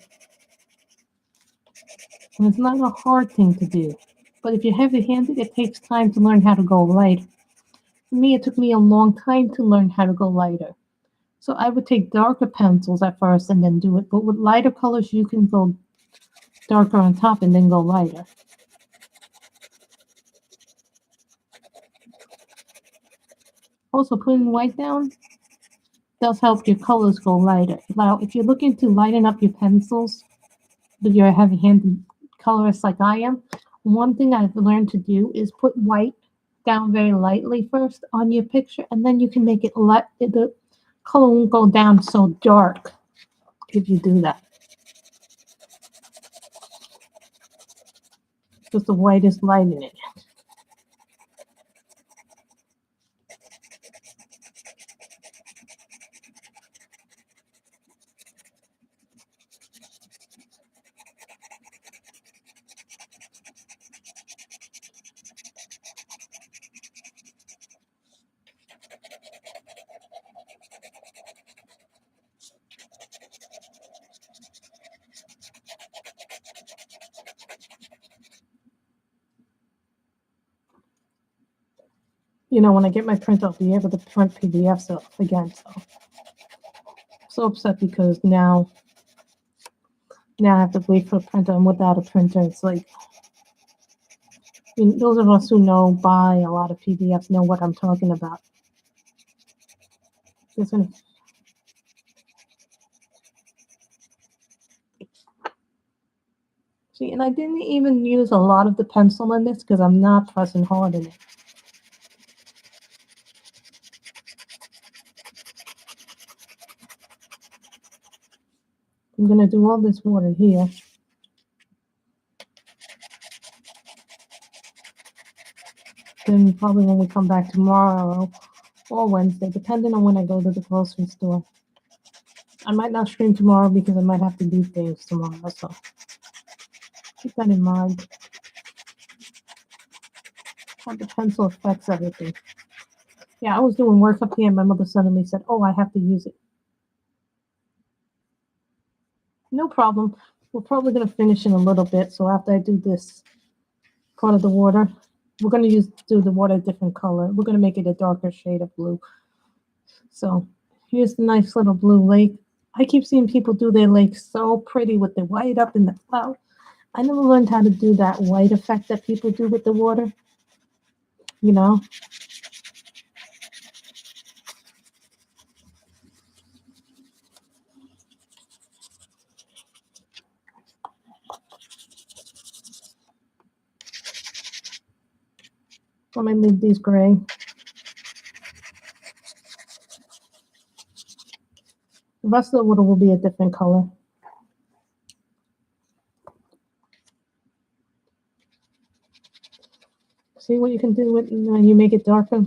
And it's not a hard thing to do. But if you're heavy-handed, it takes time to learn how to go light. For me, it took me a long time to learn how to go lighter. So I would take darker pencils at first and then do it. But with lighter colors, you can go darker on top and then go lighter. Also, putting white down does help your colors go lighter. Now, if you're looking to lighten up your pencils, but you're a heavy-handed colorist like I am, one thing I've learned to do is put white down very lightly first on your picture, and then you can make it light. The color won't go down so dark if you do that. Because the white is lightening it. You know, when I get my print, I'll be able to print PDFs off again. So upset because now I have to wait for a printer, and without a printer, it's like, those of us who buy a lot of PDFs know what I'm talking about. See, and I didn't even use a lot of the pencil in this because I'm not pressing hard in it. I'm going to do all this water here. Then probably when we come back tomorrow or Wednesday, depending on when I go to the grocery store. I might not stream tomorrow because I might have to do things tomorrow, so keep that in mind. How the pencil affects everything. Yeah, I was doing work up here and my mother suddenly said, oh, I have to use it. No problem. We're probably going to finish in a little bit, so after I do this part of the water, we're going to do the water a different color. We're going to make it a darker shade of blue. So here's the nice little blue lake. I keep seeing people do their lake so pretty with the white up in the cloud. I never learned how to do that white effect that people do with the water. You know? I'm going to leave these gray. The rest of the water will be a different color. See what you can do with when you make it darker.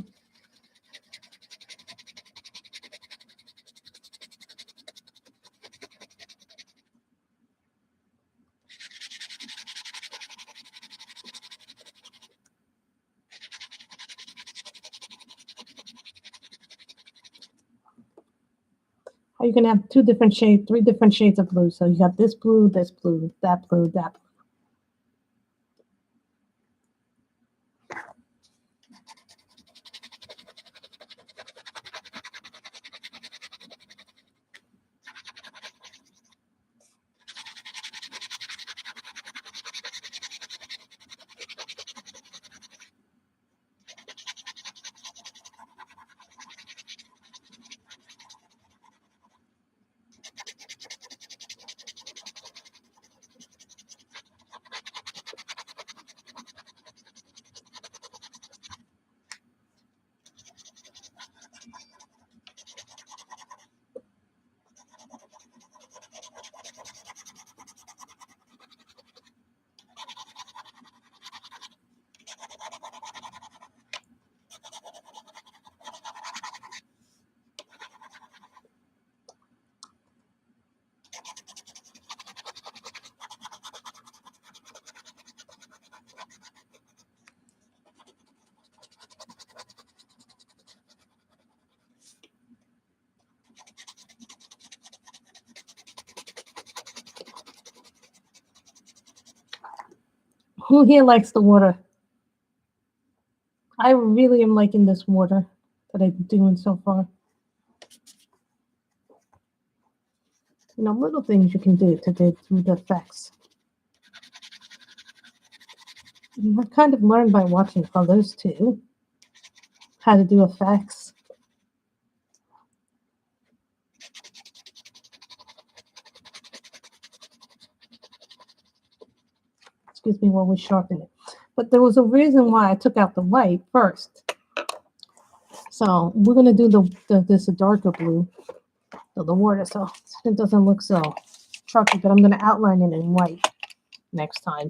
You can have two different shades, three different shades of blue. So you got this blue, that blue, that blue, that blue. Who here likes the water? I really am liking this water that I'm doing so far. Little things you can do to do the effects. I've kind of learned by watching others too, how to do effects. Excuse me while we sharpen it. But there was a reason why I took out the white first. So we're going to do this darker blue, so the water, so it doesn't look so chalky, but I'm going to outline it in white next time.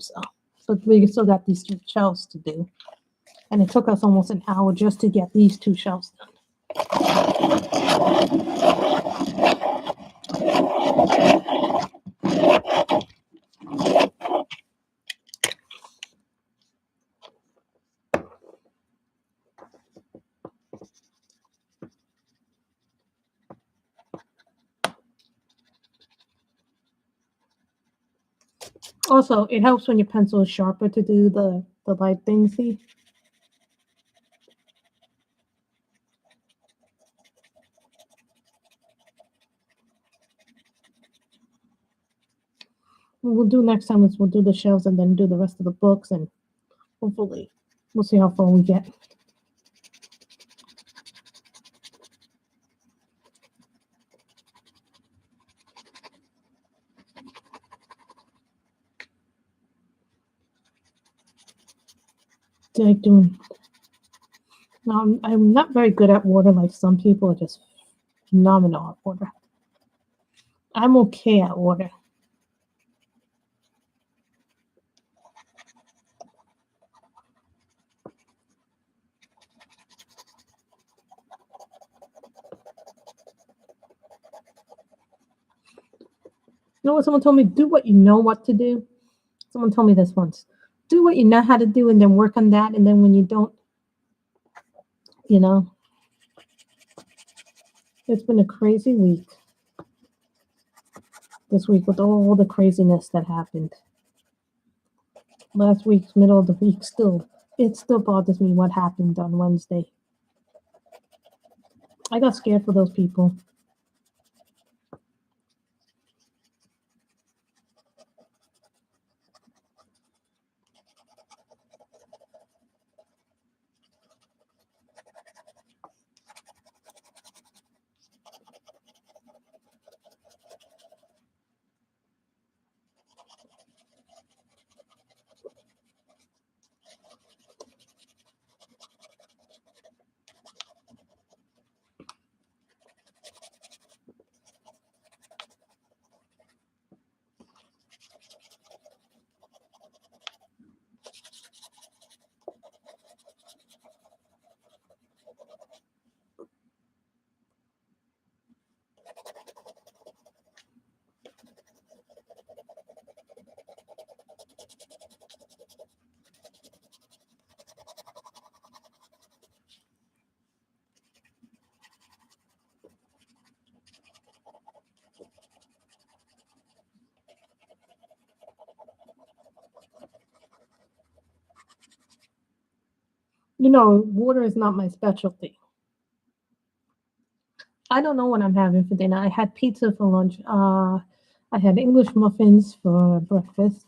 But we still got these two shelves to do. And it took us almost an hour just to get these two shelves done. Also, it helps when your pencil is sharper to do the light thing, see? What we'll do next time is we'll do the shelves and then do the rest of the books, and hopefully we'll see how far we get. Like doing. Now, I'm not very good at water like some people are just phenomenal at water. I'm okay at water. You know what someone told me? Do what you know what to do. Someone told me this once. Do what you know how to do and then work on that. And then when you don't, it's been a crazy week. This week with all the craziness that happened. Last week's middle of the week it still bothers me what happened on Wednesday. I got scared for those people. You know, water is not my specialty. I don't know what I'm having for dinner. I had pizza for lunch. I had English muffins for breakfast.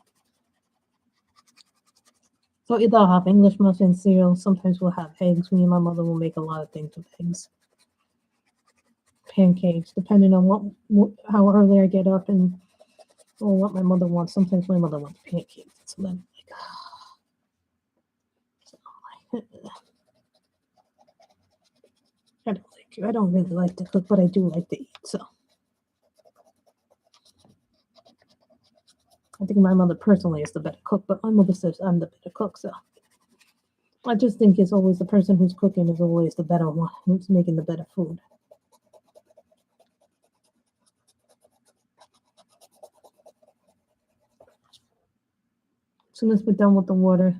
So either I'll have English muffins, cereal. Sometimes we'll have eggs. Me and my mother will make a lot of things with eggs. Pancakes, depending on how early I get up and or what my mother wants. Sometimes my mother wants pancakes. So then, like, I don't really like to cook, but I do like to eat. So I think my mother personally is the better cook, but my mother says I'm the better cook. So I just think it's always the person who's cooking is always the better one, who's making the better food. As soon as we're done with the water,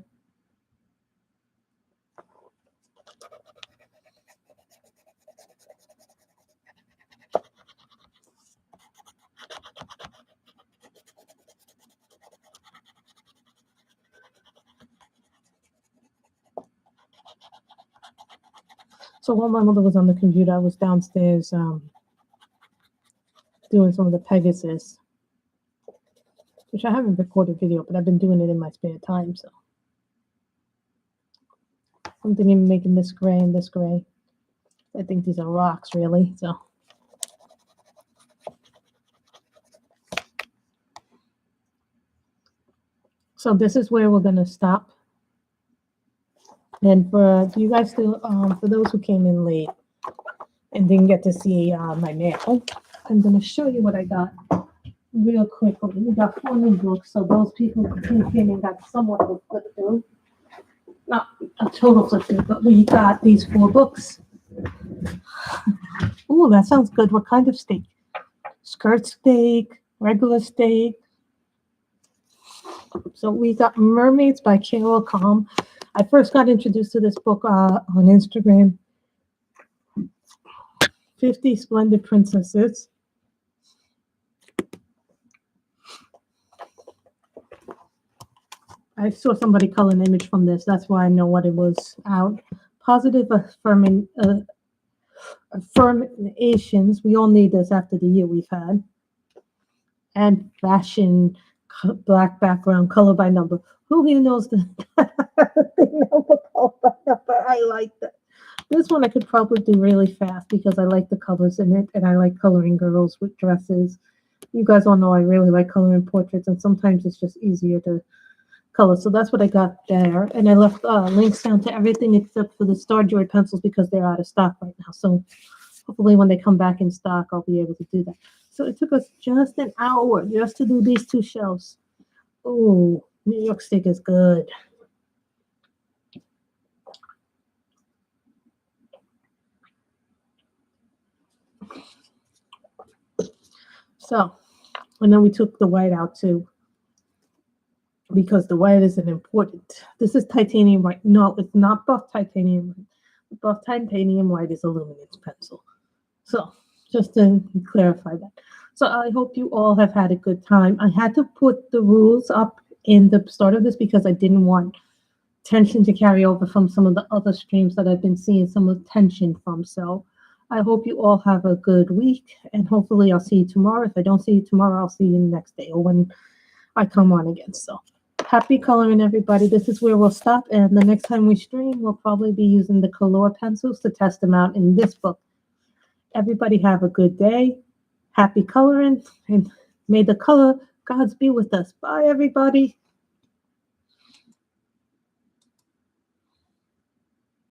so while my mother was on the computer, I was downstairs doing some of the Pegasus, which I haven't recorded video, but I've been doing it in my spare time. So I'm thinking of making this gray and this gray. I think these are rocks, really. So this is where we're gonna stop. And for you guys still, for those who came in late and didn't get to see my mail, I'm gonna show you what I got real quickly. We got 4 new books, so those people who came in got somewhat of a flip through. Not a total flip through, but we got these 4 books. Ooh, that sounds good. What kind of steak? Skirt steak, regular steak. So we got Mermaids by Carol Calm. I first got introduced to this book on Instagram. 50 Splendid Princesses. I saw somebody color an image from this. That's why I know what it was out. Positive affirmations. We all need this after the year we've had. And fashion, black background, color by number. Who here knows the number, color by number? I like that. This one I could probably do really fast because I like the colors in it and I like coloring girls with dresses. You guys all know I really like coloring portraits and sometimes it's just easier to color. So that's what I got there. And I left links down to everything except for the Star Joy pencils because they're out of stock right now. So hopefully when they come back in stock, I'll be able to do that. So it took us just an hour just to do these 2 shelves. Oh, New York steak is good. So, and then we took the white out too, because the white isn't important. This is titanium white. No, it's not buff titanium white. Buff titanium white is a luminance pencil. So, just to clarify that. So, I hope you all have had a good time. I had to put the rules up in the start of this because I didn't want tension to carry over from some of the other streams that I've been seeing some of the tension from. So, I hope you all have a good week, and hopefully I'll see you tomorrow. If I don't see you tomorrow, I'll see you the next day or when I come on again. So happy coloring, everybody. This is where we'll stop, and the next time we stream, we'll probably be using the color pencils to test them out in this book. Everybody have a good day. Happy coloring, and may the color gods be with us. Bye, everybody.